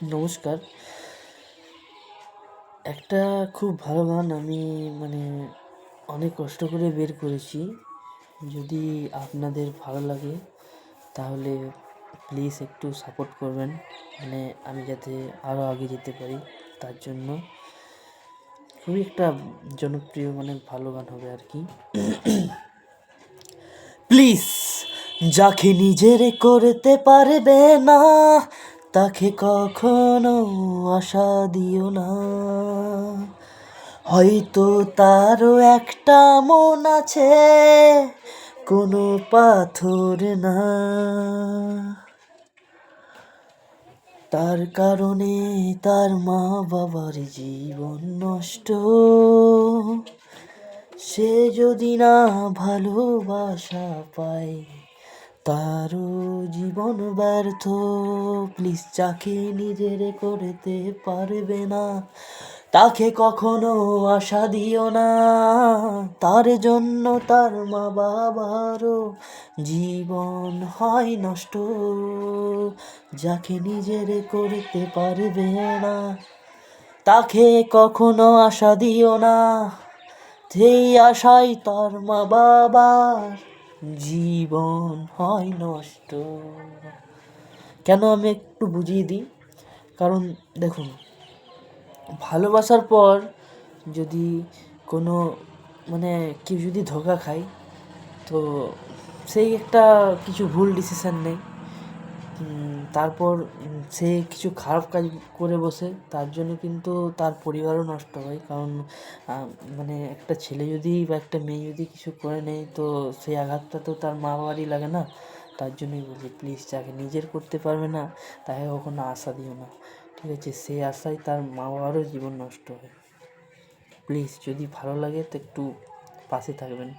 নমস্কার। একটা খুব ভালো গান আমি অনেক কষ্ট করে বের করেছি। যদি আপনাদের ভালো লাগে তাহলে প্লিজ একটু সাপোর্ট করবেন। আমি যাতে আরও আগে যেতে পারি তার জন্য। খুবই একটা জনপ্রিয় ভালো গান হবে আর কি। প্লিজ যাকে নিজের করতে পারবে না তাকে কখনো আশা দিও না। হয়তো তারও একটা মন আছে, কোনো পাথর না। তার কারণে তার মা বাবার জীবন নষ্ট। সে যদি না ভালোবাসা পায় তারও জীবন ব্যর্থ। প্লিজ যাকে নিজের করতে পারবে না তাকে কখনো আশা দিও না। তার জন্য তার মা বাবারও জীবন হয় নষ্ট। যাকে নিজের করতে পারবে না তাকে কখনো আশা দিও না। সেই আশায় তার মা বাবার জীবন হয় নষ্ট। কেন আমি একটু বুঝিয়ে দিই। কারণ দেখুন, ভালোবাসার পর যদি কোনো কেউ যদি ধোঁকা খায় তো সেই একটা কিছু ভুল ডিসিশান নেয়। তারপর সে কিছু খারাপ কাজ করে বসে, তার জন্য কিন্তু তার পরিবারও নষ্ট হয়। কারণ একটা ছেলে যদি বা একটা মেয়ে যদি কিছু করে নেয় তো সেই আঘাতটা তো তার মা বাবারই লাগে না। তার জন্যই বলি, প্লিজ যাকে নিজের করতে পারবে না তাকে কখনো আশা দিও না, ঠিক আছে? সেই আশায় তার মা বাবারও জীবন নষ্ট হয়। প্লিজ যদি ভালো লাগে তো একটু পাশে থাকবেন।